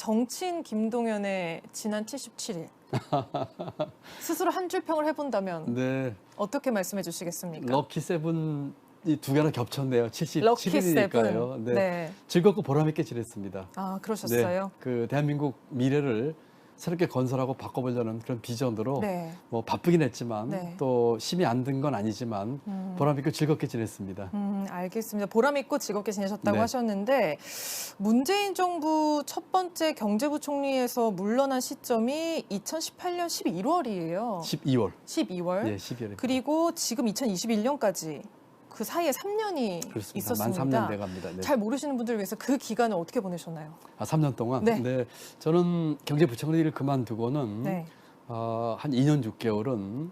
정치인 김동연의 지난 77일. 스스로 한 줄 평을 해본다면 네. 어떻게 말씀해 주시겠습니까? 럭키 세븐 이 두 개나 겹쳤네요. 럭키 77일이니까요. 세븐. 네. 네. 즐겁고 보람 있게 지냈습니다. 아, 그러셨어요? 네. 그 대한민국 미래를 새롭게 건설하고 바꿔보려는 그런 비전으로 네. 뭐 바쁘긴 했지만 네. 또 힘이 안 든 건 아니지만 보람 있고 즐겁게 지냈습니다. 알겠습니다. 보람 있고 즐겁게 지내셨다고 네. 하셨는데 문재인 정부 첫 번째 경제부총리에서 물러난 시점이 2018년 12월이에요. 12월. 12월. 예, 12월에. 그리고 지금 2021년까지 그 사이에 3년이 그렇습니다. 있었습니다. 만 3년 돼갑니다. 네. 잘 모르시는 분들을 위해서 그 기간을 어떻게 보내셨나요? 아, 3년 동안? 네. 저는 경제부총리를 그만두고는 네. 한 2년 6개월은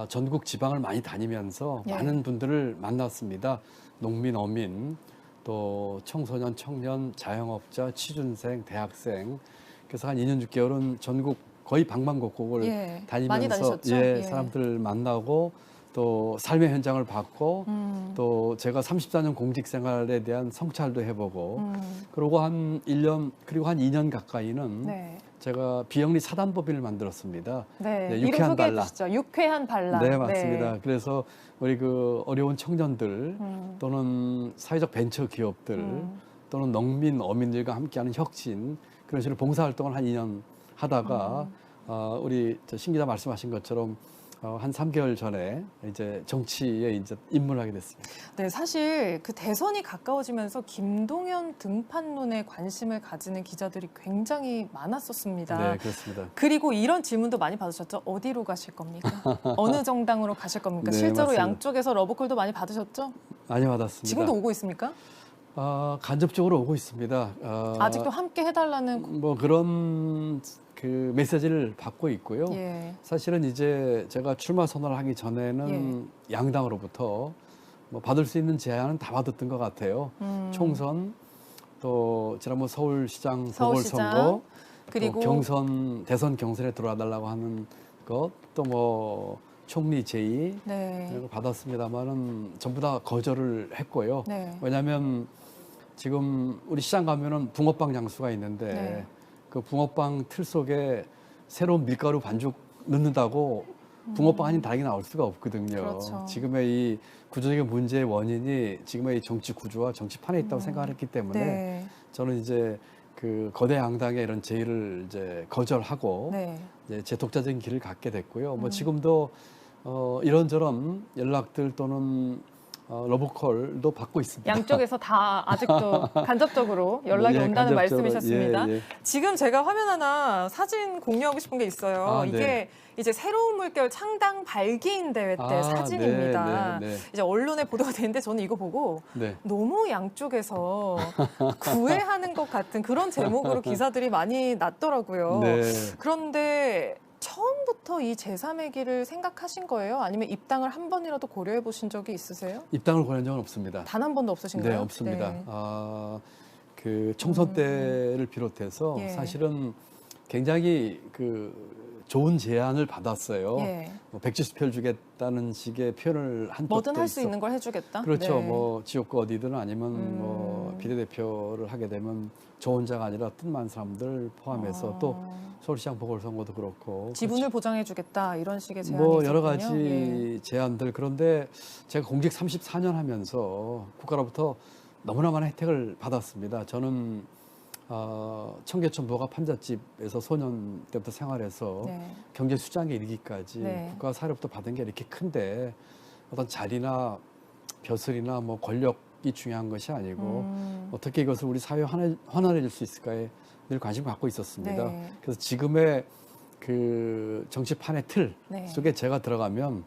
전국 지방을 많이 다니면서 예. 많은 분들을 만났습니다. 농민, 어민, 또 청소년, 청년, 자영업자, 취준생, 대학생. 그래서 한 2년 6개월은 전국 거의 방방곡곡을 예. 다니면서 많이 다니셨죠? 예, 예. 사람들 만나고 또 삶의 현장을 봤고 또 제가 34년 공직 생활에 대한 성찰도 해보고 그리고 한 1년 그리고 한 2년 가까이는 네. 제가 비영리 사단법인을 만들었습니다. 네. 네, 이름 유쾌한 소개해 발라. 주시죠. 유쾌한 발라. 네, 맞습니다. 그래서 우리 그 어려운 청년들 또는 사회적 벤처 기업들 또는 농민, 어민들과 함께하는 혁신 그런 식으로 봉사활동을 한 2년 하다가 우리 신 기자 말씀하신 것처럼 한 3개월 전에 이제 정치에 이제 입문하게 됐습니다. 네, 사실 그 대선이 가까워지면서 김동연 등판론에 관심을 가지는 기자들이 굉장히 많았었습니다. 네, 그렇습니다. 그리고 이런 질문도 많이 받으셨죠? 어디로 가실 겁니까? 어느 정당으로 가실 겁니까? 네, 실제로 맞습니다. 양쪽에서 러브콜도 많이 받으셨죠? 많이 받았습니다. 지금도 오고 있습니까? 간접적으로 오고 있습니다. 아직도 함께 해달라는. 뭐 그런 그 메시지를 받고 있고요. 예. 사실은 이제 제가 출마 선언을 하기 전에는 양당으로부터 뭐 받을 수 있는 제안은 다 받았던 것 같아요. 총선, 또 지난번 서울시장 보궐선거, 그리고 또 경선, 대선 경선에 들어와 달라고 하는 것, 또 뭐 총리 제의 네. 이런 거 받았습니다만은 전부 다 거절을 했고요. 네. 왜냐하면 지금 우리 시장 가면은 붕어빵 장수가 있는데 네. 그 붕어빵 틀 속에 새로운 밀가루 반죽 넣는다고 붕어빵 아닌 다르게 나올 수가 없거든요. 그렇죠. 지금의 이 구조적인 문제의 원인이 지금의 이 정치 구조와 정치판에 있다고 생각했기 때문에 네. 저는 이제 그 거대 양당의 이런 제의를 이제 거절하고 네. 이제 제 독자적인 길을 갖게 됐고요. 뭐 지금도 이런저런 연락들 또는 러브콜도 받고 있습니다. 양쪽에서 다 아직도 간접적으로 연락이 예, 온다는 간접적으로, 말씀이셨습니다. 예, 예. 지금 제가 화면 하나 사진 공유하고 싶은 게 있어요. 아, 이게 네. 이제 새로운 물결 창당 발기인 대회 때 사진입니다. 네, 네, 네. 이제 언론에 보도가 되는데 저는 이거 보고 네. 너무 양쪽에서 구애하는 것 같은 그런 제목으로 기사들이 많이 났더라고요. 네. 그런데 처음부터 이 제3의 길을 생각하신 거예요? 아니면 입당을 한 번이라도 고려해 보신 적이 있으세요? 입당을 권한 적은 없습니다. 단 한 번도 없으신가요? 네, 없습니다. 네. 그 총선 때를 비롯해서 예. 사실은 굉장히 그 좋은 제안을 받았어요. 예. 뭐 170표를 주겠다는 식의 표현을 한 뭐든 적도 할 수 있었고. 있는 걸 해주겠다. 그렇죠. 네. 뭐 지역구 어디든 아니면 뭐 비례대표를 하게 되면 저 혼자가 아니라 뜻 많은 사람들 포함해서 또 서울시장 보궐선거도 그렇고 지분을 보장해주겠다 이런 식의 제안이 뭐 여러 가지 있었군요. 예. 제안들. 그런데 제가 공직 34년 하면서 국가로부터 너무나 많은 혜택을 받았습니다. 저는 청계천 부가 판잣집에서 소년 때부터 생활해서 네. 경제수장에 이르기까지 네. 국가 사회로부터 받은 게 이렇게 큰데 어떤 자리나 벼슬이나 뭐 권력이 중요한 것이 아니고 어떻게 이것을 우리 사회에 환원해 줄 수 있을까에 늘 관심을 갖고 있었습니다. 네. 그래서 지금의 그 정치판의 틀 네. 속에 제가 들어가면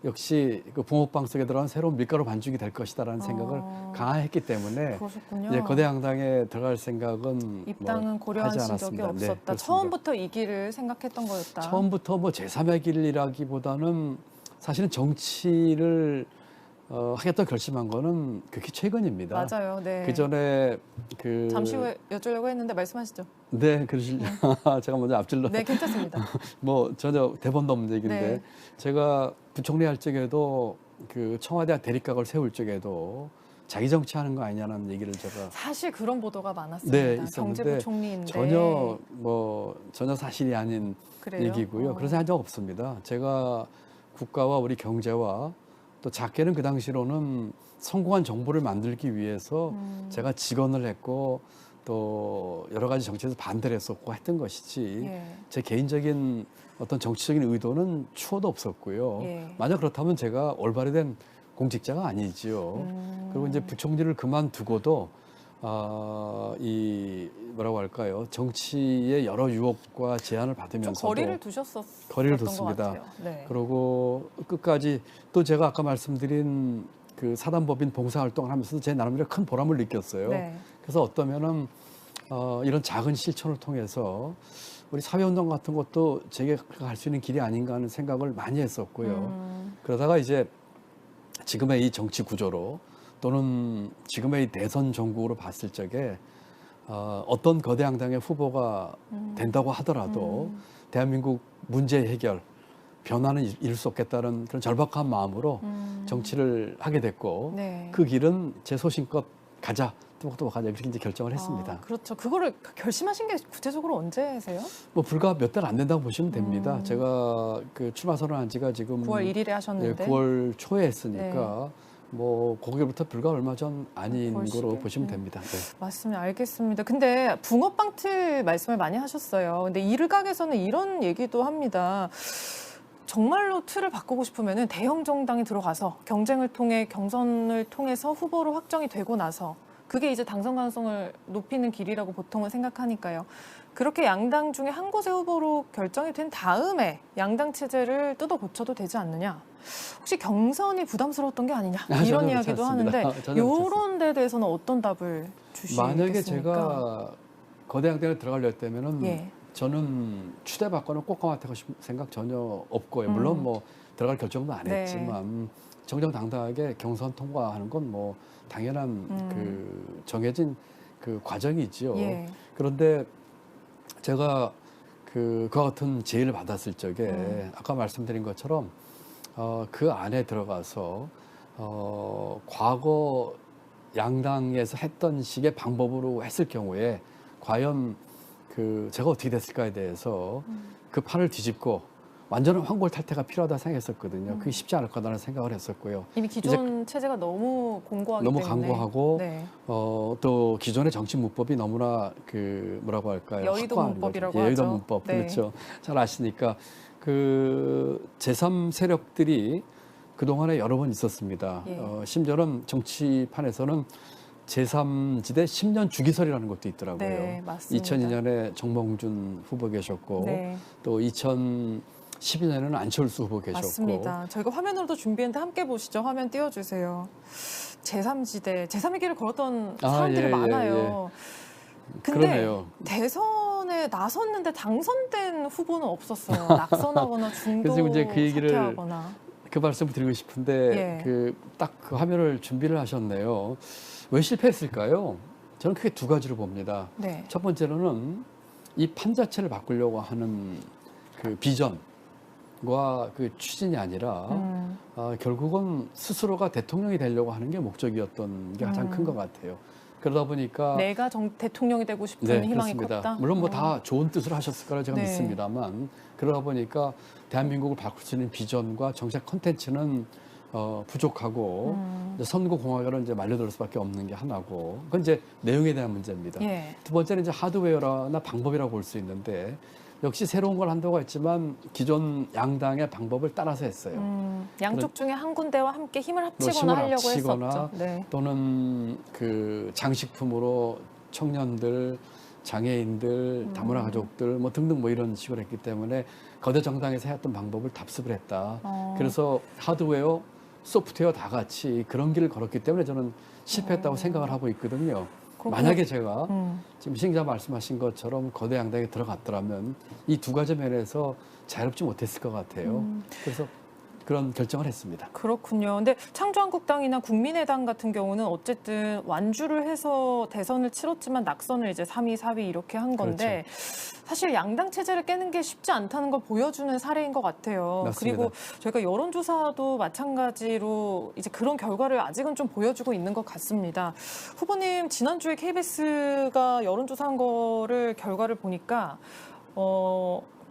역시 그 붕어빵 속에 들어간 새로운 밀가루 반죽이 될 것이다라는 생각을 강하게 했기 때문에 그러셨군요. 이제 거대 양당에 들어갈 생각은 입당은 뭐 고려하신 하지 적이 않았습니다. 없었다. 네, 그렇습니다. 처음부터 이 길을 생각했던 거였다. 처음부터 뭐 제3의 길이라기보다는 사실은 정치를 하겠다 결심한 거는 극히 최근입니다. 맞아요. 네. 그 전에 그 잠시 후에 여쭈려고 했는데 말씀하시죠. 네, 그러시죠. 제가 먼저 앞질러. 네, 괜찮습니다. 뭐 전혀 대본도 없는 얘기인데 네. 제가 부총리 할 적에도 그 청와대 대립각을 세울 적에도 자기 정치하는 거 아니냐는 얘기를 제가 사실 그런 보도가 많았습니다. 네, 있었는데 경제부총리인데 전혀 사실이 아닌 그래요? 얘기고요. 그래서 한 적 없습니다. 제가 국가와 우리 경제와 또 작게는 그 당시로는 성공한 정부를 만들기 위해서 제가 직언을 했고 또 여러 가지 정치에서 반대를 했었고 했던 것이지 예. 제 개인적인 어떤 정치적인 의도는 추호도 없었고요. 예. 만약 그렇다면 제가 올바르게 된 공직자가 아니지요. 그리고 이제 부총리를 그만두고도 이 뭐라고 할까요? 정치의 여러 유혹과 제한을 좀 받으면서도 거리를 두셨었던 거리를 것 뒀습니다. 같아요. 네. 그리고 끝까지 또 제가 아까 말씀드린 그 사단법인 봉사활동을 하면서 제 나름대로 큰 보람을 느꼈어요. 네. 그래서 어떠면은 이런 작은 실천을 통해서 우리 사회운동 같은 것도 제게 갈 수 있는 길이 아닌가 하는 생각을 많이 했었고요. 그러다가 이제 지금의 이 정치 구조로 또는 지금의 이 대선 정국으로 봤을 적에 어떤 거대 양당의 후보가 된다고 하더라도 대한민국 문제 해결, 변화는 이룰 수 없겠다는 그런 절박한 마음으로 정치를 하게 됐고 네. 그 길은 제 소신껏 가자, 또 가자 이렇게 이제 결정을 했습니다. 그렇죠. 그거를 결심하신 게 구체적으로 언제세요? 뭐 불과 몇 달 안 된다고 보시면 됩니다. 제가 그 출마 선언한 지가 지금 9월 1일에 하셨는데 9월 초에 했으니까 뭐 거기부터 불과 얼마 전 아닌 9월 거로 10일? 보시면 네. 됩니다. 네. 맞습니다. 알겠습니다. 근데 붕어빵틀 말씀을 많이 하셨어요. 근데 일각에서는 이런 얘기도 합니다. 정말로 틀을 바꾸고 싶으면 대형 정당이 들어가서 경쟁을 통해 경선을 통해서 후보로 확정이 되고 나서 그게 이제 당선 가능성을 높이는 길이라고 보통은 생각하니까요. 그렇게 양당 중에 한 곳의 후보로 결정이 된 다음에 양당 체제를 뜯어 고쳐도 되지 않느냐. 혹시 경선이 부담스러웠던 게 아니냐. 이런 전혀 이야기도 그렇지 하는데 않습니다. 전혀 그렇지 이런 데 대해서는 어떤 답을 주시겠습니까? 만약에 제가 거대 양당에 들어가려 했다면은 예. 저는 추대받거나 꽃가마태고 생각 전혀 없고요. 물론 뭐 들어갈 결정도 안 네. 했지만 정정당당하게 경선 통과하는 건 뭐 당연한 그 정해진 그 과정이지요. 예. 그런데 제가 그와 같은 제의를 받았을 적에 아까 말씀드린 것처럼 그 안에 들어가서 과거 양당에서 했던 식의 방법으로 했을 경우에 과연 그 제가 어떻게 됐을까에 대해서 그 판을 뒤집고 완전한 환골탈태가 필요하다 생각했었거든요. 그게 쉽지 않을 거라는 생각을 했었고요. 이미 기존 체제가 너무 공고하기 너무 때문에 강고하고 네. 또 기존의 정치 문법이 너무나 그 뭐라고 할까요? 여의도 확고한 문법이라고 거죠. 여의도 하죠. 문법 네. 그렇죠. 잘 아시니까 그 제3 세력들이 그 동안에 여러 번 있었습니다. 예. 심지어는 정치판에서는 제3지대 10년 주기설이라는 것도 있더라고요. 네, 맞습니다. 2002년에 정몽준 후보 계셨고 네. 또 2012년에는 안철수 후보 계셨고 맞습니다. 저희가 화면으로도 준비했는데 함께 보시죠. 화면 띄워주세요. 제3지대, 제3의 길을 걸었던 사람들이 예, 많아요. 근데 그러네요. 대선에 나섰는데 당선된 후보는 없었어요. 낙선하거나 중도 그래서 이제 그 얘기를 사퇴하거나. 그 말씀을 드리고 싶은데 예. 그 딱 그 화면을 준비를 하셨네요. 왜 실패했을까요? 저는 크게 두 가지로 봅니다. 네. 첫 번째로는 이 판 자체를 바꾸려고 하는 그 비전과 그 추진이 아니라 결국은 스스로가 대통령이 되려고 하는 게 목적이었던 게 가장 큰 것 같아요. 그러다 보니까 내가 대통령이 되고 싶은 네, 희망이 그렇습니다. 컸다. 물론 뭐 다 좋은 뜻을 하셨을 거라 제가 네. 믿습니다만 그러다 보니까 대한민국을 바꿀 수 있는 비전과 정책 콘텐츠는 부족하고 이제 선거공학으로 이제 말려들 수밖에 없는 게 하나고 그건 이제 내용에 대한 문제입니다. 예. 두 번째는 이제 하드웨어나 방법이라고 볼 수 있는데 역시 새로운 걸 한다고 했지만 기존 양당의 방법을 따라서 했어요. 양쪽 중에 한 군데와 함께 힘을 뭐 합치거나 힘을 하려고 합치거나 했었죠. 네. 또는 그 장식품으로 청년들, 장애인들, 다문화 가족들 뭐 등등 뭐 이런 식으로 했기 때문에 거대 정당에서 했던 방법을 답습을 했다. 그래서 하드웨어, 소프트웨어 다 같이 그런 길을 걸었기 때문에 저는 실패했다고 생각을 하고 있거든요. 만약에 제가 지금 시청자 말씀하신 것처럼 거대 양당에 들어갔더라면 이 두 가지 면에서 자유롭지 못했을 것 같아요. 그래서 그런 결정을 했습니다. 그렇군요. 근데 창조한국당이나 국민의당 같은 경우는 어쨌든 완주를 해서 대선을 치렀지만 낙선을 이제 3위, 4위 이렇게 한 건데 사실 양당 체제를 깨는 게 쉽지 않다는 걸 보여주는 사례인 것 같아요. 맞습니다. 그리고 저희가 여론조사도 마찬가지로 이제 그런 결과를 아직은 좀 보여주고 있는 것 같습니다. 후보님 지난주에 KBS가 여론조사한 거를 결과를 보니까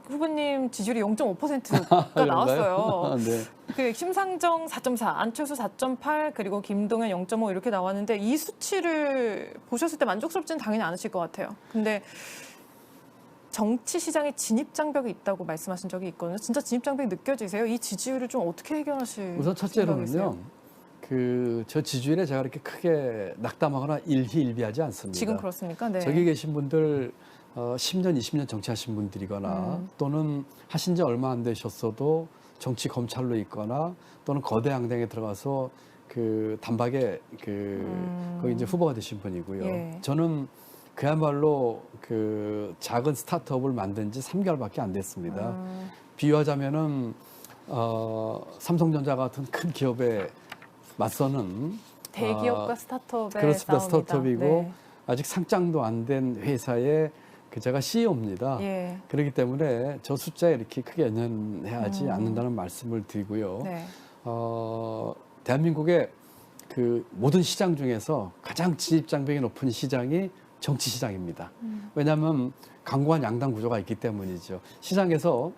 후보님 지지율이 0.5%가 나왔어요. 네. 그 심상정 4.4, 안철수 4.8, 그리고 김동연 0.5 이렇게 나왔는데 이 수치를 보셨을 때 만족스럽지는 당연히 않으실 것 같아요. 근데 정치 시장에 진입 장벽이 있다고 말씀하신 적이 있거든요. 진짜 진입 장벽이 느껴지세요? 이 지지율을 좀 어떻게 해결하실 우선 첫째로는요. 생각이세요? 저 지지율에 제가 그렇게 크게 낙담하거나 일희일비하지 않습니다. 지금 그렇습니까? 네. 저기 계신 분들 10년, 20년 정치하신 분들이거나 또는 하신 지 얼마 안 되셨어도 정치 검찰로 있거나 또는 거대 양당에 들어가서 그 단박에 거기 이제 후보가 되신 분이고요. 예. 저는 그야말로 그 작은 스타트업을 만든 지 3개월밖에 안 됐습니다. 비유하자면은 삼성전자 같은 큰 기업에 맞서는 대기업과 스타트업의 그렇습니다. 싸움이다. 스타트업이고 네. 아직 상장도 안 된 회사의 제가 CEO입니다. 예. 그렇기 때문에 저 숫자에 이렇게 크게 연연해하지 않는다는 말씀을 드리고요. 네. 대한민국의 그 모든 시장 중에서 가장 진입 장벽이 높은 시장이 정치 시장입니다. 왜냐하면 강고한 양당 구조가 있기 때문이죠. 시장에서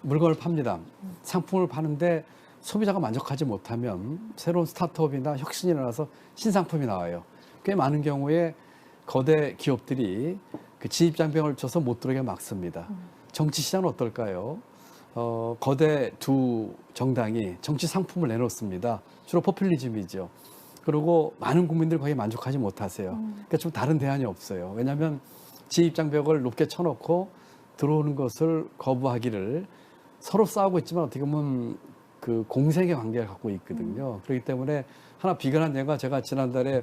물건을 팝니다. 상품을 파는데 소비자가 만족하지 못하면 새로운 스타트업이나 혁신이 일어나서 신상품이 나와요. 꽤 많은 경우에 거대 기업들이 그 진입 장벽을 쳐서 못 들어오게 막습니다. 정치 시장은 어떨까요? 거대 두 정당이 정치 상품을 내놓습니다. 주로 포퓰리즘이죠. 그리고 많은 국민들이 거기에 만족하지 못하세요. 그러니까 좀 다른 대안이 없어요. 왜냐하면 진입 장벽을 높게 쳐놓고 들어오는 것을 거부하기를 서로 싸우고 있지만 어떻게 보면 그 공생의 관계를 갖고 있거든요. 그렇기 때문에 하나 비근한 예가 제가 지난달에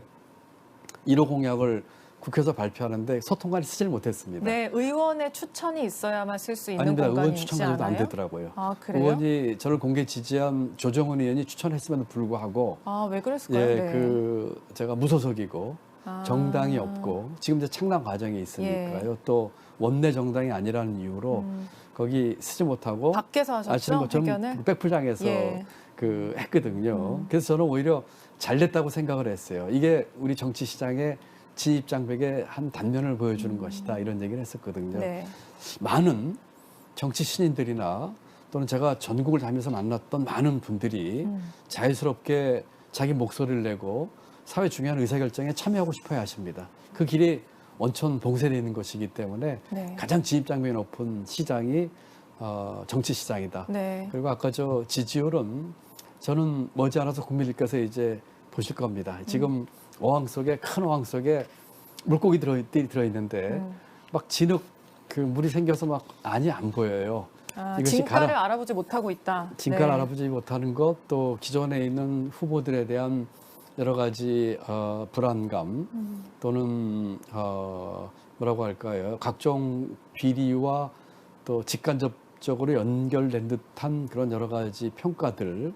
1호 공약을 국회에서 발표하는데 소통관이 쓰질 못했습니다. 네, 의원의 추천이 있어야만 쓸 수 있는 아닙니다. 공간이 의원 있지 추천까지도 안 않아요? 되더라고요. 아, 그래요? 의원이 저를 공개 지지한 조정은 의원이 추천했음에도 불구하고 아, 왜 그랬을까요? 예, 네. 그 제가 무소속이고 아. 정당이 없고 지금 이제 창당 과정에 있으니까요. 또 원내 정당이 아니라는 이유로 거기 쓰지 못하고 밖에서 아시는 하셨죠? 것처럼 의견을? 백풀장에서 예. 그 했거든요. 그래서 저는 오히려 잘 됐다고 생각을 했어요. 이게 우리 정치 시장의 진입 장벽의 한 단면을 보여주는 것이다 이런 얘기를 했었거든요. 네. 많은 정치 신인들이나 또는 제가 전국을 다니면서 만났던 많은 분들이 자유스럽게 자기 목소리를 내고 사회 중요한 의사결정에 참여하고 싶어야 하십니다. 그 길이 원천 봉쇄되어 있는 것이기 때문에 네. 가장 진입 장벽이 높은 시장이 정치 시장이다. 네. 그리고 아까 저 지지율은 저는 머지않아서 국민들께서 이제 보실 겁니다. 지금 어항 속에 큰 어항 속에 물고기들이 들어있는데 막 진흙 그 물이 생겨서 막 안이 안 보여요. 아, 이것이 진가를 알아보지 못하고 있다. 진가를 네. 알아보지 못하는 것, 또 기존에 있는 후보들에 대한 여러 가지 불안감 또는 뭐라고 할까요? 각종 비리와 또 직간접적으로 연결된 듯한 그런 여러 가지 평가들,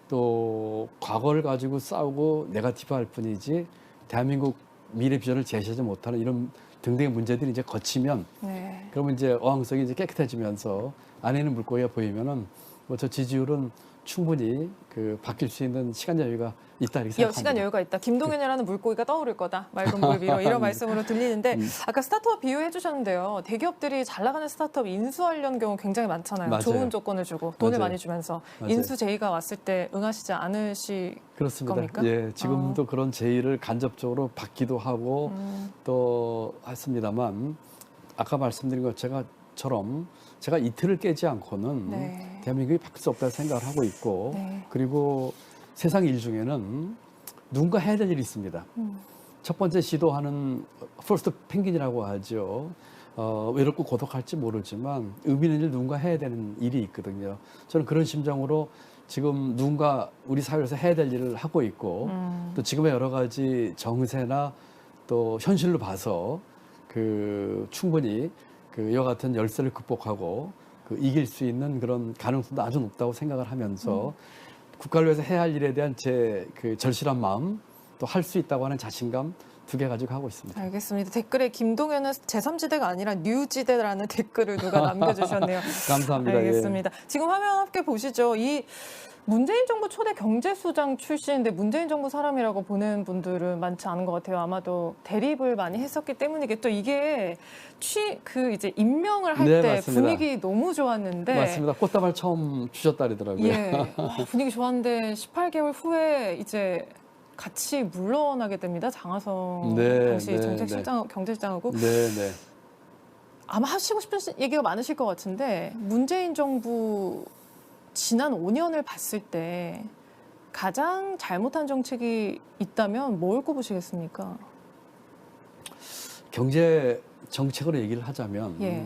또 과거를 가지고 싸우고 네거티브할 뿐이지 대한민국 미래 비전을 제시하지 못하는 이런 등등의 문제들이 이제 거치면 네. 그러면 이제 어항성이 이제 깨끗해지면서 안에 있는 물고기가 보이면은 뭐 저 지지율은 충분히 그 바뀔 수 있는 시간 여유가 있다 이렇게 생각합니다. 시간 여유가 있다. 김동연이라는 물고기가 떠오를 거다. 맑은 물 위로 이런 말씀으로 들리는데 아까 스타트업 비유해 주셨는데요. 대기업들이 잘 나가는 스타트업 인수하려는 경우 굉장히 많잖아요. 맞아요. 좋은 조건을 주고 돈을 맞아요. 많이 주면서 맞아요. 인수 제의가 왔을 때 응하시지 않으실 그렇습니다. 겁니까? 예, 지금도 그런 제의를 간접적으로 받기도 하고 또 했습니다만 아까 말씀드린 것처럼 제가 이틀을 깨지 않고는 네. 대한민국이 바뀔 수 없다고 생각을 하고 있고 네. 그리고 세상 일 중에는 누군가 해야 될 일이 있습니다. 첫 번째 시도하는 퍼스트 펭귄이라고 하죠. 외롭고 고독할지 모르지만 의미 있는 일 누군가 해야 되는 일이 있거든요. 저는 그런 심정으로 지금 누군가 우리 사회에서 해야 될 일을 하고 있고 또 지금의 여러 가지 정세나 또 현실로 봐서 그 충분히 그 이와 같은 열세를 극복하고 그 그 이길 수 있는 그런 가능성도 아주 높다고 생각을 하면서 국가를 위해서 해야 할 일에 대한 제 그 절실한 마음, 또 할 수 있다고 하는 자신감 두 개 가지고 하고 있습니다. 알겠습니다. 댓글에 김동연은 제3지대가 아니라 뉴지대라는 댓글을 누가 남겨주셨네요. 감사합니다. 알겠습니다. 지금 화면 함께 보시죠. 이 문재인 정부 초대 경제수장 출신인데 문재인 정부 사람이라고 보는 분들은 많지 않은 것 같아요. 아마도 대립을 많이 했었기 때문이겠죠. 이게 이제 임명을 할 네, 때 맞습니다. 분위기 너무 좋았는데. 맞습니다. 꽃다발 처음 주셨다 그러더라고요. 예. 분위기 좋았는데 18개월 후에 이제 같이 물러나게 됩니다. 장하성 네, 당시 네, 정책실장, 경제실장하고. 네, 네. 아마 하시고 싶은 얘기가 많으실 것 같은데 문재인 정부 지난 5년을 봤을 때 가장 잘못한 정책이 있다면 뭘 꼽으시겠습니까? 경제 정책으로 얘기를 하자면 예.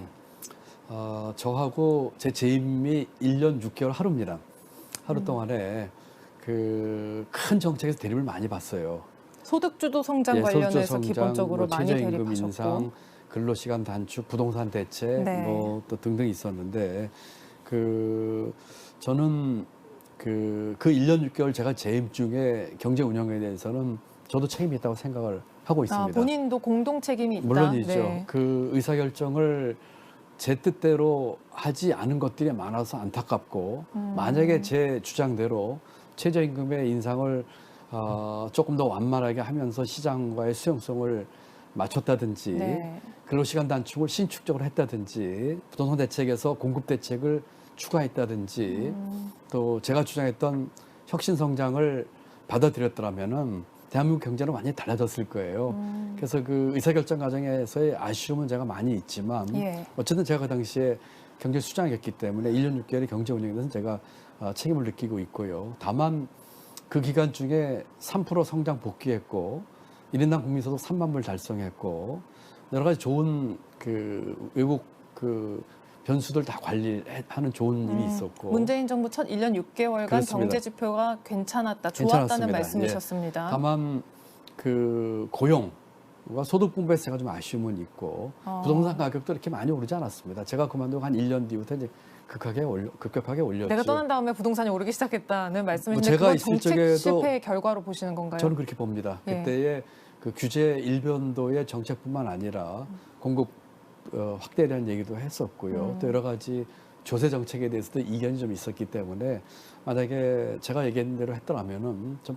저하고 제 재임이 1년 6개월 하루입니다. 하루 음. 동안에 그 큰 정책에서 대립을 많이 봤어요. 소득주도 성장 예, 관련해서 소득주도 성장, 기본적으로 많이 최저임금 대립하셨고. 인상, 근로시간 단축, 부동산 대책, 네. 또 등등 있었는데 저는 그 1년 6개월 제가 재임 중에 경제 운영에 대해서는 저도 책임이 있다고 생각을 하고 있습니다. 본인도 공동 책임이 있다. 물론이죠. 네. 그 의사결정을 제 뜻대로 하지 않은 것들이 많아서 안타깝고 만약에 제 주장대로 최저임금의 인상을 조금 더 완만하게 하면서 시장과의 수용성을 맞췄다든지 네. 근로시간 단축을 신축적으로 했다든지 부동산 대책에서 공급 대책을 추가했다든지 또 제가 주장했던 혁신 성장을 받아들였더라면은 대한민국 경제는 완전히 달라졌을 거예요. 그래서 그 의사결정 과정에서의 아쉬움은 제가 많이 있지만 예. 어쨌든 제가 그 당시에 경제 수장이었기 때문에 1년 6개월의 경제 운영에 대해서는 제가 책임을 느끼고 있고요. 다만 그 기간 중에 3% 성장 복귀했고 1인당 국민소득 3만 불 달성했고 여러 가지 좋은 그 외국 그 변수들 다 관리하는 좋은 일이 있었고 문재인 정부 첫 1년 6개월간 그렇습니다. 경제 지표가 괜찮았다, 좋았다는 괜찮았습니다. 말씀이셨습니다. 예. 다만 그 고용과 소득 분배에서 제가 좀 아쉬움은 있고 부동산 가격도 이렇게 많이 오르지 않았습니다. 제가 그만두고 한 1년 뒤부터 이제 급격하게 올렸죠. 내가 떠난 다음에 부동산이 오르기 시작했다는 말씀이신데 제가 그건 있을 정책 적에도 실패의 결과로 보시는 건가요? 저는 그렇게 봅니다. 예. 그때의 그 규제 일변도의 정책뿐만 아니라 공급 확대에 대한 얘기도 했었고요. 또 여러 가지 조세 정책에 대해서도 이견이 좀 있었기 때문에 만약에 제가 얘기한 대로 했더라면은 좀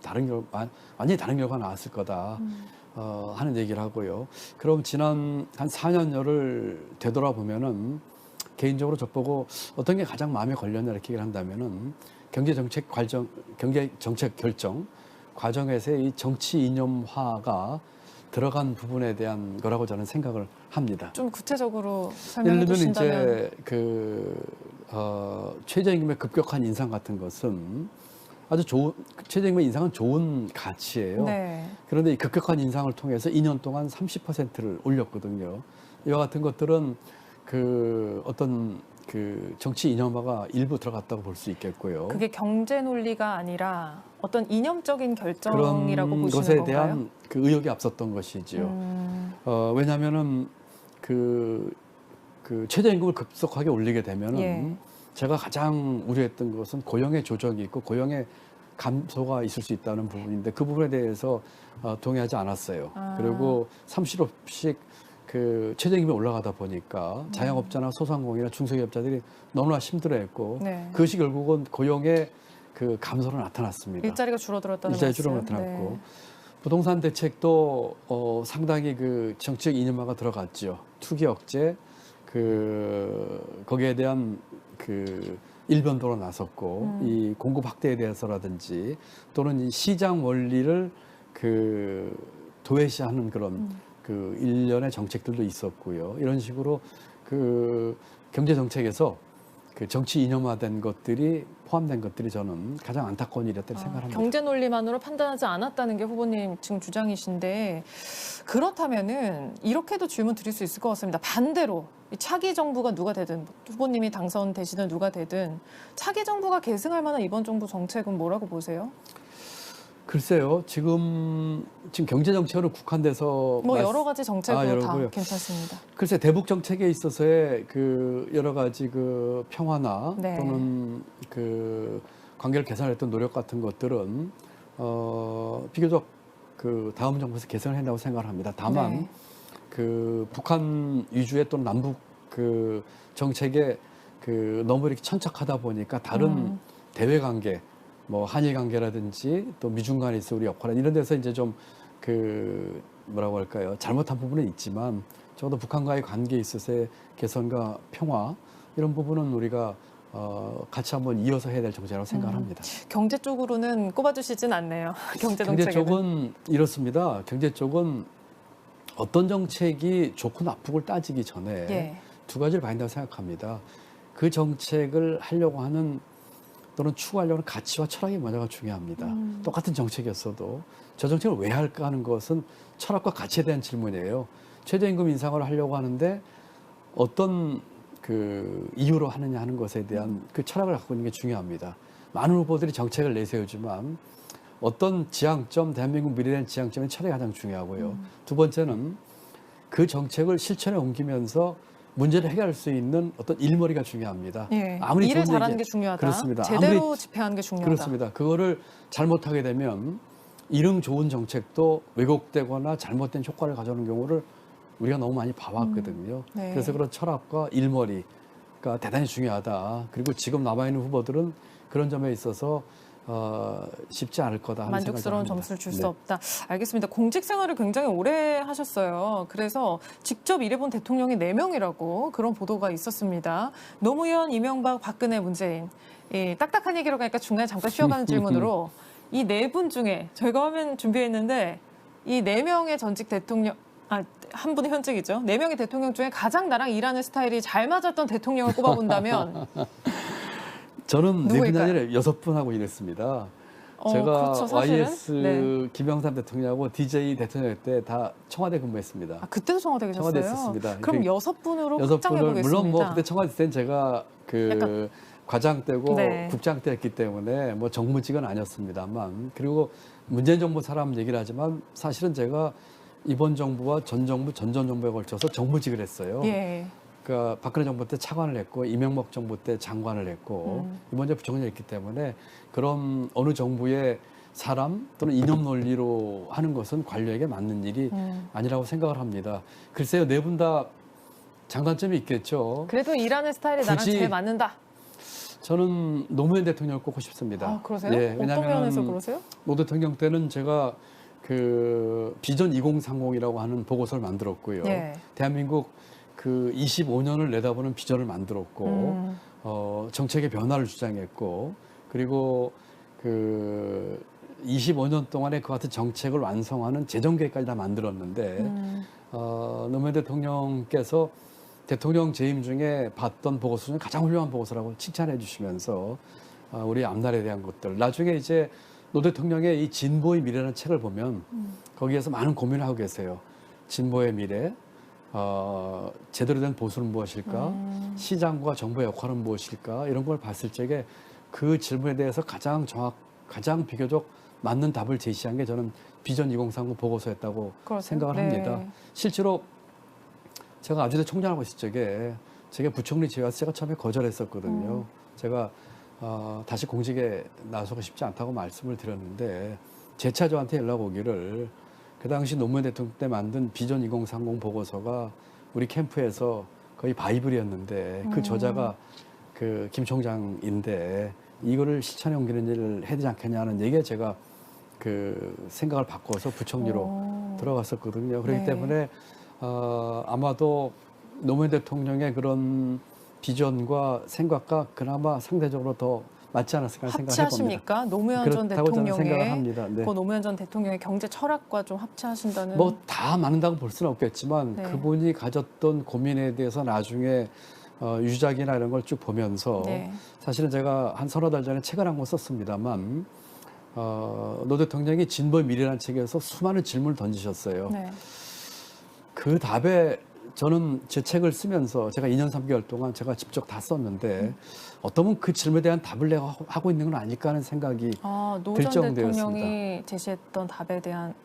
완전히 다른 결과가 나왔을 거다 하는 얘기를 하고요. 그럼 지난 한 4년여를 되돌아보면은 개인적으로 저보고 어떤 게 가장 마음에 걸렸냐 이렇게 얘기를 한다면은 경제 정책 결정 과정에서의 이 정치 이념화가 들어간 부분에 대한 거라고 저는 생각을 합니다. 좀 구체적으로 설명해 예를 들면 주신다면. 이제 최저임금의 급격한 인상 같은 것은 아주 최저임금 인상은 좋은 가치예요. 네. 그런데 이 급격한 인상을 통해서 2년 동안 30%를 올렸거든요. 이와 같은 것들은 그 어떤 그 정치 이념화가 일부 들어갔다고 볼 수 있겠고요. 그게 경제 논리가 아니라 어떤 이념적인 그런 결정이라고 보시는 것에 건가요? 대한 그 의혹이 앞섰던 것이지요. 왜냐하면은 그 최저임금을 급속하게 올리게 되면은 예. 제가 가장 우려했던 것은 고용의 조정이 있고 고용의 감소가 있을 수 있다는 부분인데 그 부분에 대해서 동의하지 않았어요. 그리고 30%씩 그 최저임금이 올라가다 보니까 자영업자나 소상공인이나 중소기업자들이 너무나 힘들어했고 네. 그것이 결국은 고용의 그 감소로 나타났습니다. 일자리가 줄어들었다는 일자리 말씀. 줄어 나타났고 부동산 대책도 상당히 그 정책 이념화가 들어갔죠. 투기 억제 거기에 대한 그 일변도로 나섰고 이 공급 확대에 대해서라든지 또는 이 시장 원리를 그 도외시하는 그런 그 일련의 정책들도 있었고요. 이런 식으로 그 경제 정책에서 그 정치 이념화된 것들이 포함된 것들이 저는 가장 안타까운 일이었다고 생각합니다. 경제 논리만으로 판단하지 않았다는 게 후보님 지금 주장이신데 그렇다면은 이렇게도 질문 드릴 수 있을 것 같습니다. 반대로 이 차기 정부가 누가 되든 후보님이 당선되시든 누가 되든 차기 정부가 계승할 만한 이번 정부 정책은 뭐라고 보세요? 글쎄요, 지금 경제 정책으로 국한돼서 뭐 여러 가지 정책으로 다 여러고요. 괜찮습니다. 글쎄 대북 정책에 있어서의 그 여러 가지 그 평화나 네. 또는 그 관계를 개선했던 노력 같은 것들은 비교적 그 다음 정부에서 개선을 한다고 생각을 합니다. 다만 네. 그 북한 위주의 또는 남북 그 정책에 그 너무 이렇게 천착하다 보니까 다른 대외 관계, 뭐 한일 관계라든지 또 미중 간에 있어 우리 역할 이런 데서 이제 좀 그 뭐라고 할까요? 잘못한 부분은 있지만 적어도 북한과의 관계에 있어서의 개선과 평화 이런 부분은 우리가 같이 한번 이어서 해야 될 정책이라고 생각을 합니다. 경제 쪽으로는 꼽아주시진 않네요. 경제 경제 정책에는. 쪽은 이렇습니다. 경제 쪽은 어떤 정책이 좋고 나쁘고를 따지기 전에 예. 두 가지를 봐야 된다고 생각합니다. 그 정책을 하려고 하는 또는 추구하려고 하는 가치와 철학이 먼저가 중요합니다. 똑같은 정책이었어도 저 정책을 왜 할까 하는 것은 철학과 가치에 대한 질문이에요. 최저임금 인상을 하려고 하는데 어떤 그 이유로 하느냐 하는 것에 대한 그 철학을 갖고 있는 게 중요합니다. 많은 후보들이 정책을 내세우지만 어떤 지향점, 대한민국 미래에 대한 지향점이 철학이 가장 중요하고요. 두 번째는 그 정책을 실천에 옮기면서 문제를 해결할 수 있는 어떤 일머리가 중요합니다. 예. 아무리 일을 좋은 잘하는 얘기- 게 중요하다. 그렇습니다. 제대로 아무리- 집행하는 게 중요하다. 그렇습니다. 그거를 잘못하게 되면 이름 좋은 정책도 왜곡되거나 잘못된 효과를 가져오는 경우를 우리가 너무 많이 봐왔거든요. 네. 그래서 그런 철학과 일머리가 대단히 중요하다. 그리고 지금 남아있는 후보들은 그런 점에 있어서 쉽지 않을 거다 하는 만족스러운 생각을 합니다. 점수를 줄 수 네. 없다. 알겠습니다. 공직 생활을 굉장히 오래 하셨어요. 그래서 직접 일해본 대통령이 4명이라고 그런 보도가 있었습니다. 노무현, 이명박, 박근혜, 문재인. 딱딱한 얘기로 가니까 중간에 잠깐 쉬어가는 질문으로 이 4분 중에 저희가 화면 준비했는데 이 4명의 전직 대통령 한 분은 현직이죠. 4명의 대통령 중에 가장 나랑 일하는 스타일이 잘 맞았던 대통령을 꼽아본다면 저는 네 분이 누구일까요? 아니라 6분 제가 그렇죠, 사실은. YS 네. 김영삼 대통령하고 DJ 대통령 때 다 청와대 근무했습니다. 그때도 청와대 계셨어요? 청와대 있었습니다. 그럼 그 6분으로 여섯 확장해 분을 보겠습니다. 물론 뭐 그때 청와대 있을 땐 제가 그 약간- 과장 때고 네. 국장 때였기 때문에 뭐 정무직은 아니었습니다만 그리고 문재인 정부 사람 얘기를 하지만 사실은 제가 이번 정부와 전 정부 전전 정부에 걸쳐서 정무직을 했어요. 예. 그러니까 박근혜 정부 때 차관을 했고 이명박 정부 때 장관을 했고 이번 정부 부총리를 했기 때문에 그런 어느 정부의 사람 또는 이념 논리로 하는 것은 관료에게 맞는 일이 아니라고 생각을 합니다. 글쎄요, 네 분 다 장단점이 있겠죠. 그래도 일하는 스타일이 나랑 굳이- 제일 맞는다. 저는 노무현 대통령을 꼽고 싶습니다. 아, 그러세요? 예, 어떤 왜냐하면 면에서 그러세요? 노 대통령 때는 제가 그 비전 2030이라고 하는 보고서를 만들었고요. 예. 대한민국 그 25년을 내다보는 비전을 만들었고 정책의 변화를 주장했고 그리고 그 25년 동안에 그 같은 정책을 완성하는 재정 계획까지 다 만들었는데 노무현 대통령께서 대통령 재임 중에 봤던 보고서 중에 가장 훌륭한 보고서라고 칭찬해 주시면서 우리 앞날에 대한 것들 나중에 이제 노 대통령의 이 진보의 미래라는 책을 보면 거기에서 많은 고민을 하고 계세요. 진보의 미래, 제대로 된 보수는 무엇일까? 시장과 정부의 역할은 무엇일까? 이런 걸 봤을 적에 그 질문에 대해서 가장 비교적 맞는 답을 제시한 게 저는 비전 2030 보고서였다고 그러세요? 생각을 네. 합니다. 실제로 제가 아주대 총장하고 있을 적에 제가 부총리 제외해서 제가 처음에 거절했었거든요. 제가 다시 공직에 나서고 싶지 않다고 말씀을 드렸는데 재차 저한테 연락 오기를 그 당시 노무현 대통령 때 만든 비전 2030 보고서가 우리 캠프에서 거의 바이블이었는데 그 저자가 그 김 총장인데 이거를 실천에 옮기는 일을 해야 되지 않겠냐는 얘기에 제가 그 생각을 바꿔서 부총리로 들어갔었거든요. 그렇기 네. 때문에 아마도 노무현 대통령의 그런 비전과 생각과 그나마 상대적으로 더 맞지 않았을까 생각을 해봅니다. 합치하십니까? 노무현 전 그렇다고 저는 생각을 대통령의 합니다. 네. 그 노무현 전 대통령의 경제 철학과 좀 합치하신다는 뭐 다 맞는다고 볼 수는 없겠지만 네. 그분이 가졌던 고민에 대해서 나중에 유작이나 이런 걸 쭉 보면서 네. 사실은 제가 한 서너 달 전에 책을 한 권 썼습니다만 노 대통령이 진보의 미래라는 책에서 수많은 질문을 던지셨어요. 네. 그 답에 저는 제 책을 쓰면서 제가 2년 3개월 동안 제가 직접 다 썼는데 어떤 분은 그 질문에 대한 답을 내가 하고 있는 건 아닐까 하는 생각이 노 들 전 정도였습니다. 대통령이 제시했던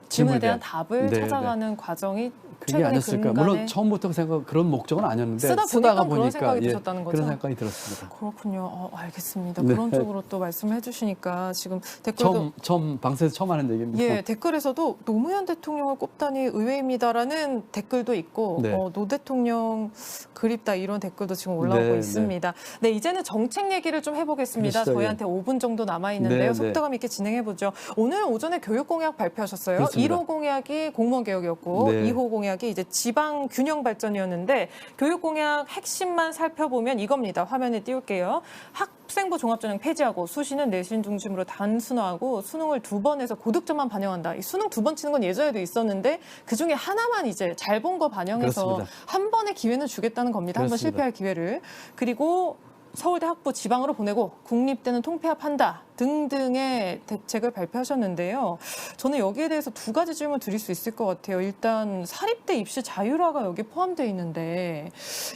질문에 대한 답을 네, 찾아가는 과정이 그게 최근에 아니었을까. 물론 처음부터 그런 목적은 아니었는데 쓰다가 그런 보니까 생각이 드셨다는 거죠? 그런 생각이 들었습니다. 그렇군요. 알겠습니다. 네. 그런 쪽으로 또 말씀을 해주시니까 지금 댓글도 방송에서 처음 하는 얘기입니다. 예, 댓글에서도 노무현 대통령을 꼽다니 의외입니다라는 댓글도 있고 네. 노 대통령 그립다 이런 댓글도 지금 올라오고 네, 있습니다. 네, 이제는 정책 얘기를 좀 해보겠습니다. 그러시죠, 저희한테 5분 정도 남아 있는데요. 네, 네. 속도감 있게 진행해보죠. 오늘 오전에 교육 공약 발표하셨어요. 그렇습니다. 1호 공약이 공무원 개혁이었고 네. 2호 공약이 이제 지방 균형 발전이었는데 교육 공약 핵심만 살펴보면 이겁니다. 화면에 띄울게요. 학생부 종합전형 폐지하고 수시는 내신 중심으로 단순화하고 수능을 2번 해서 고득점만 반영한다. 이 수능 2번 치는 건 예전에도 있었는데 그중에 하나만 이제 잘 본 거 반영해서 그렇습니다. 한 번의 기회는 주겠다는 겁니다. 한 번 그렇습니다. 실패할 기회를. 그리고 서울대 학부 지방으로 보내고 국립대는 통폐합한다 등등의 대책을 발표하셨는데요. 저는 여기에 대해서 두 가지 질문 드릴 수 있을 것 같아요. 일단 사립대 입시 자율화가 여기 포함되어 있는데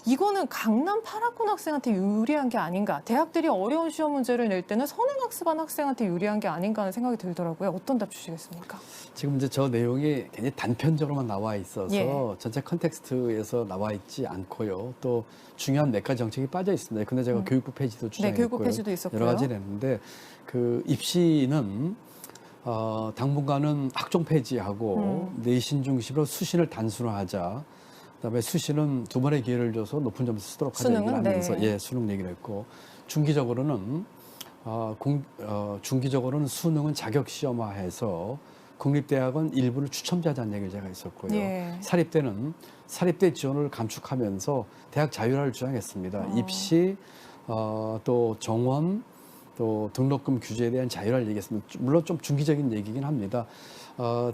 이거는 강남 8학군 학생한테 유리한 게 아닌가. 대학들이 어려운 시험 문제를 낼 때는 선행학습한 학생한테 유리한 게 아닌가 하는 생각이 들더라고요. 어떤 답 주시겠습니까? 지금 이제 저 내용이 굉장히 단편적으로만 나와 있어서 예. 전체 컨텍스트에서 나와 있지 않고요. 또 중요한 몇 가지 정책이 빠져 있습니다. 근데 제가 교육부 폐지도 주장했고요. 네, 교육부 폐지도 있었고요. 여러 가지를 했는데 그 입시는 당분간은 학종 폐지하고 내신 중심으로 수신을 단순화하자. 그다음에 수시는 2번의 기회를 줘서 높은 점수 쓰도록 하자 얘기를 하면서 네. 수능 얘기를 했고 중기적으로는 중기적으로는 수능은 자격 시험화해서 국립대학은 일부를 추첨자자는 얘기를 제가 했었고요. 예. 사립대는 사립대 지원을 감축하면서 대학 자율화를 주장했습니다. 입시, 또 정원, 또 등록금 규제에 대한 자율화를 얘기했습니다. 물론 좀 중기적인 얘기긴 합니다.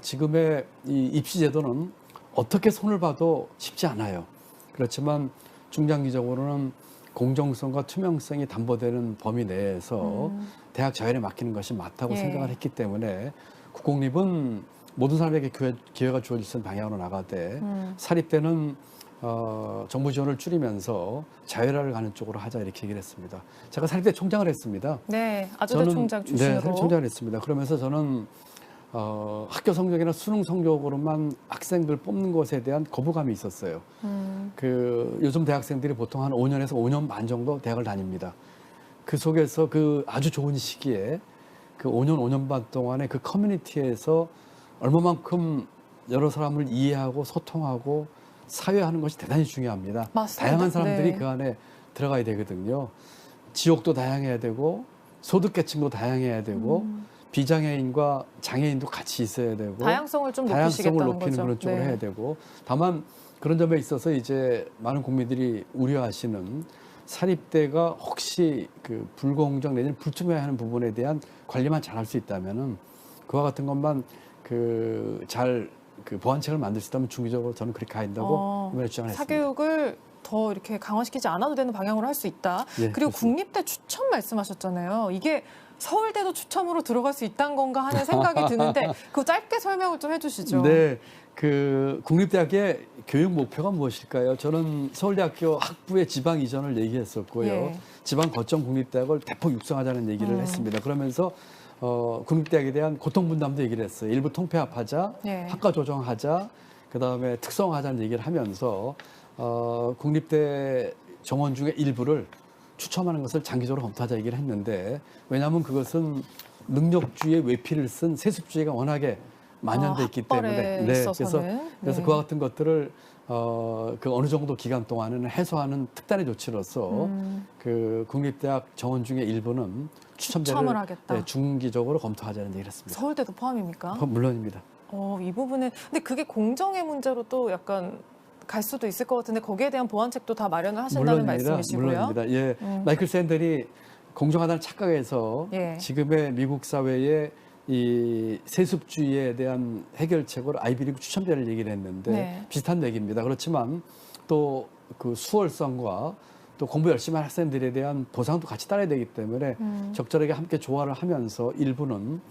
지금의 이 입시 제도는 어떻게 손을 봐도 쉽지 않아요. 그렇지만 중장기적으로는 공정성과 투명성이 담보되는 범위 내에서 대학 자율에 맡기는 것이 맞다고 예. 생각을 했기 때문에 국공립은 모든 사람에게 기회가 주어질 수 있는 방향으로 나가되 사립대는 정부 지원을 줄이면서 자율화를 가는 쪽으로 하자 이렇게 얘기를 했습니다. 제가 사립대 총장을 했습니다. 네, 아주대 총장 출신으로. 네, 사립 총장을 했습니다. 그러면서 저는 학교 성적이나 수능 성적으로만 학생들 뽑는 것에 대한 거부감이 있었어요. 그 요즘 대학생들이 보통 한 5년에서 5년 반 정도 대학을 다닙니다. 그 속에서 그 아주 좋은 시기에 그 5년 반 동안에 그 커뮤니티에서 얼마만큼 여러 사람을 이해하고 소통하고 사회하는 것이 대단히 중요합니다. 맞습니다. 다양한 사람들이 네. 그 안에 들어가야 되거든요. 지역도 다양해야 되고 소득계층도 다양해야 되고 비장애인과 장애인도 같이 있어야 되고 다양성을 좀 다양성을 높이시겠다는 높이는 거죠. 그런 쪽으로 네. 해야 되고 다만 그런 점에 있어서 이제 많은 국민들이 우려하시는 사립대가 혹시 그 불공정 내지는 불투명하는 부분에 대한 관리만 잘할 수 있다면은 그와 같은 것만 잘 보완책을 만들 수 있다면 중기적으로 저는 그렇게 가야 된다고 이번에 주장했습니다. 사교육을 더 이렇게 강화시키지 않아도 되는 방향으로 할 수 있다. 예, 그리고 그렇습니다. 국립대 추첨 말씀하셨잖아요. 이게 서울대도 추첨으로 들어갈 수 있다는 건가 하는 생각이 드는데 그거 짧게 설명을 좀 해주시죠. 네, 그 국립대학의 교육 목표가 무엇일까요? 저는 서울대학교 학부의 지방 이전을 얘기했었고요. 예. 지방 거점 국립대학을 대폭 육성하자는 얘기를 했습니다. 그러면서 국립대학에 대한 고통 분담도 얘기를 했어요. 일부 통폐합하자, 예. 학과 조정하자, 그 다음에 특성화하자는 얘기를 하면서 국립대 정원 중에 일부를 추첨하는 것을 장기적으로 검토하자 얘기를 했는데 왜냐하면 그것은 능력주의의 외피를 쓴 세습주의가 워낙에 만연돼 있기 때문에 있어서는. 그래서 그와 같은 것들을 그 어느 정도 기간 동안은 해소하는 특단의 조치로서 그 국립대학 정원 중에 일부는 추첨을 하겠다. 중기적으로 검토하자는 얘기를 했습니다. 서울대도 포함입니까? 물론입니다. 이 부분은 근데 그게 공정의 문제로 또 약간 갈 수도 있을 것 같은데 거기에 대한 보완책도 다 마련을 하신다는 말씀이시고요. 물론입니다. 예, 마이클 샌델이 공정하다는 착각에서 예. 지금의 미국 사회의 이 세습주의에 대한 해결책으로 아이비리그 추첨제를 얘기를 했는데 네. 비슷한 얘기입니다. 그렇지만 또 그 수월성과 또 공부 열심히 한 학생들에 대한 보상도 같이 따라야 되기 때문에 적절하게 함께 조화를 하면서 일부는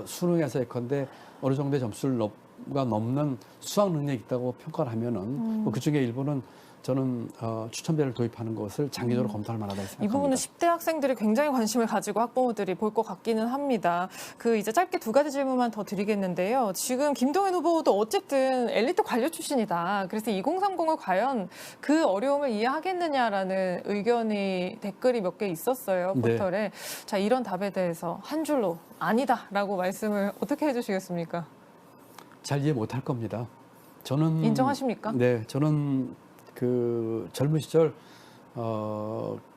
수능에서 예컨대 어느 정도의 점수를 넘는 수학 능력이 있다고 평가를 하면은 뭐 그중에 일부는 저는 추천배를 도입하는 것을 장기적으로 검토할 만하다고 생각합니다. 이 부분은 10대 학생들이 굉장히 관심을 가지고 학부모들이 볼 것 같기는 합니다. 이제 짧게 두 가지 질문만 더 드리겠는데요. 지금 김동연 후보도 어쨌든 엘리트 관료 출신이다. 그래서 2030을 과연 그 어려움을 이해하겠느냐라는 의견이 댓글이 몇 개 있었어요. 포털에. 네. 자, 이런 답에 대해서 한 줄로 아니다라고 말씀을 어떻게 해주시겠습니까? 잘 이해 못할 겁니다. 저는 인정하십니까? 네, 저는 그 젊은 시절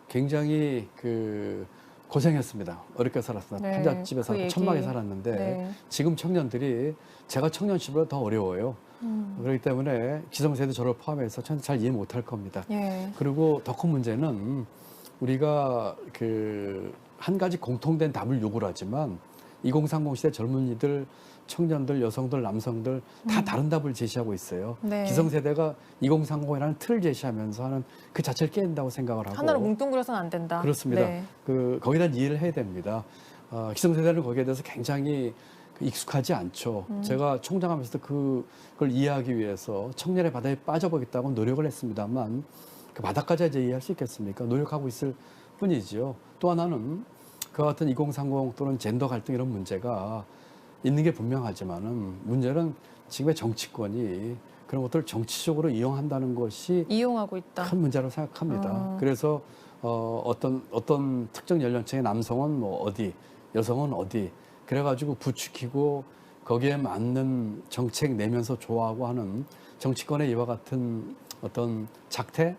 굉장히 고생했습니다. 어렵게 살았습니다. 네, 판잣집에 살았고 천막에 살았는데 네. 지금 청년들이 제가 청년 시절보다 더 어려워요. 그렇기 때문에 기성세대 저를 포함해서 잘 이해 못할 겁니다. 예. 그리고 더 큰 문제는 우리가 한 가지 공통된 답을 요구를 하지만 2030 시대 젊은이들, 청년들, 여성들, 남성들 다 다른 답을 제시하고 있어요. 네. 기성세대가 2030이라는 틀을 제시하면서 하는 그 자체를 깨진다고 생각을 하고 하나로 뭉뚱그려서는 안 된다. 그렇습니다. 네. 거기다 이해를 해야 됩니다. 기성세대는 거기에 대해서 굉장히 익숙하지 않죠. 제가 총장하면서도 그걸 이해하기 위해서 청년의 바다에 빠져보겠다고 노력을 했습니다만 그 바닥까지 이제 이해할 수 있겠습니까? 노력하고 있을 뿐이지요. 또 하나는 그와 같은 2030 또는 젠더 갈등 이런 문제가 있는 게 분명하지만은 문제는 지금의 정치권이 그런 것들을 정치적으로 이용한다는 것이 이용하고 있다. 큰 문제라고 생각합니다. 그래서 어떤 특정 연령층의 남성은 뭐 어디, 여성은 어디 그래가지고 부추기고 거기에 맞는 정책 내면서 좋아하고 하는 정치권의 이와 같은 어떤 작태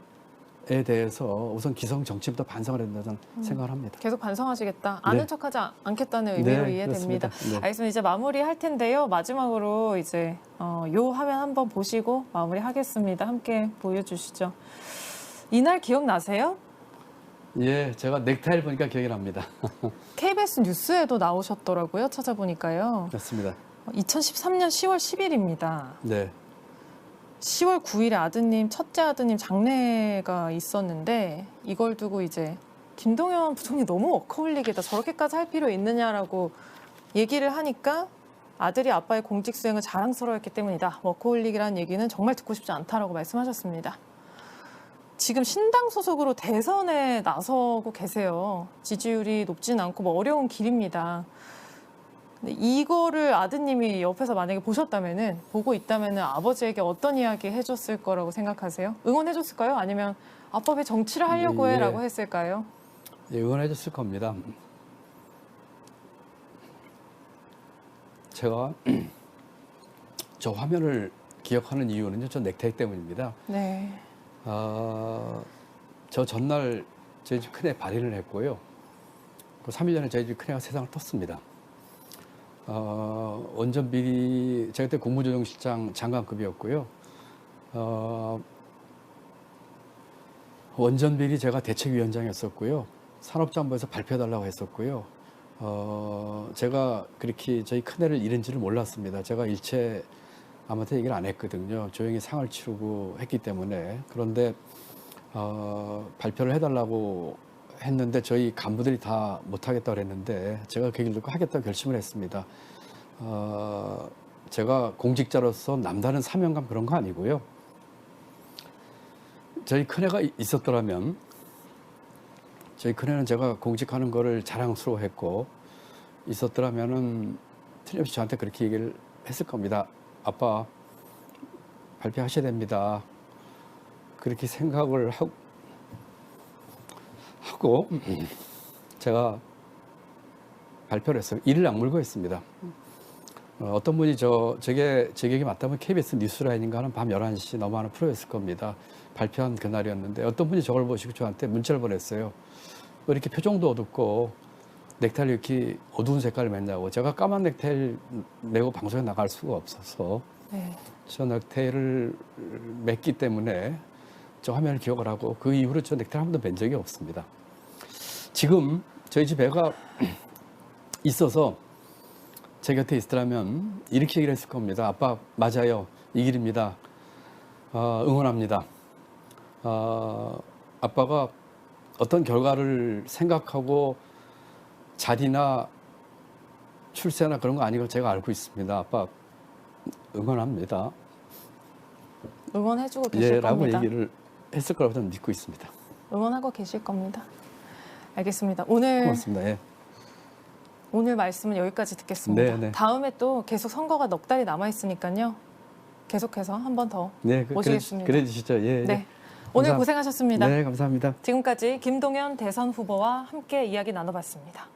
에 대해서 우선 기성 정치부터 반성을 해야 된다는 생각을 합니다. 계속 반성하시겠다. 아는 네. 척하지 않겠다는 의미로 네, 이해됩니다. 네. 알겠습니다. 이제 마무리할 텐데요. 마지막으로 이제 요 화면 한번 보시고 마무리하겠습니다. 함께 보여주시죠. 이날 기억나세요? 예, 제가 넥타이를 보니까 기억이 납니다. KBS 뉴스에도 나오셨더라고요. 찾아보니까요. 맞습니다. 2013년 10월 10일입니다. 네. 10월 9일에 첫째 아드님 장례가 있었는데 이걸 두고 이제 김동연 부총리 너무 워커홀릭이다. 저렇게까지 할 필요 있느냐라고 얘기를 하니까 아들이 아빠의 공직 수행을 자랑스러워했기 때문이다. 워커홀릭이라는 얘기는 정말 듣고 싶지 않다라고 말씀하셨습니다. 지금 신당 소속으로 대선에 나서고 계세요. 지지율이 높진 않고 어려운 길입니다. 이거를 아드님이 옆에서 만약에 보고 있다면은 아버지에게 어떤 이야기 해줬을 거라고 생각하세요? 응원해줬을까요? 아니면 아빠 왜 정치를 하려고 해? 라고 했을까요? 예, 응원해줬을 겁니다. 제가 저 화면을 기억하는 이유는요, 저 넥타이 때문입니다. 네. 저 전날 저희 집 큰애 발인을 했고요. 그 3일 전에 저희 집 큰애가 세상을 떴습니다. 원전 비리, 제가 그때 국무조정실장 장관급이었고요. 원전 비리 제가 대책위원장이었었고요. 산업정보에서 발표해달라고 했었고요. 제가 그렇게 저희 큰애를 잃은지를 몰랐습니다. 제가 일체 아무한테 얘기를 안 했거든요. 조용히 상을 치르고 했기 때문에. 그런데 발표를 해달라고 했는데 저희 간부들이 다 못하겠다고 그랬는데 제가 그 얘기를 듣고 하겠다고 결심을 했습니다. 제가 공직자로서 남다른 사명감 그런 거 아니고요. 저희 큰애가 있었더라면 저희 큰애는 제가 공직하는 거를 자랑스러워했고 있었더라면은 틀림없이 저한테 그렇게 얘기를 했을 겁니다. 아빠 발표하셔야 됩니다. 그렇게 생각을 하고 제가 발표를 했어요. 이를 악물고 했습니다. 어떤 분이 저게 제 기억이 맞다면 KBS 뉴스라인인가 하는 밤 11시 넘어가는 프로였을 겁니다. 발표한 그날이었는데 어떤 분이 저걸 보시고 저한테 문자를 보냈어요. 왜 이렇게 표정도 어둡고 넥타이를 이렇게 어두운 색깔을 맸냐고. 제가 까만 넥타이를 메고 방송에 나갈 수가 없어서 네. 저 넥타이를 맸기 때문에 저 화면을 기억을 하고 그 이후로 저 넥타이를 한 번도 맨 적이 없습니다. 지금 저희 집 애가 있어서 제 곁에 있더라면 이렇게 얘기를 했을 겁니다. 아빠 맞아요. 이 길입니다. 응원합니다. 아빠가 어떤 결과를 생각하고 자리나 출세나 그런 거 아닌 걸 제가 알고 있습니다. 아빠 응원합니다. 응원해주고 계실 라고 겁니다. 얘기를 했을 거라고 저는 믿고 있습니다. 응원하고 계실 겁니다. 알겠습니다. 오늘 고맙습니다. 예. 오늘 말씀은 여기까지 듣겠습니다. 네, 네. 다음에 또 계속 선거가 넉 달이 남아 있으니까요. 계속해서 한 번 더 네, 모시겠습니다. 그래 주시죠. 예, 네. 예. 오늘 감사합니다. 고생하셨습니다. 네, 감사합니다. 지금까지 김동연 대선 후보와 함께 이야기 나눠봤습니다.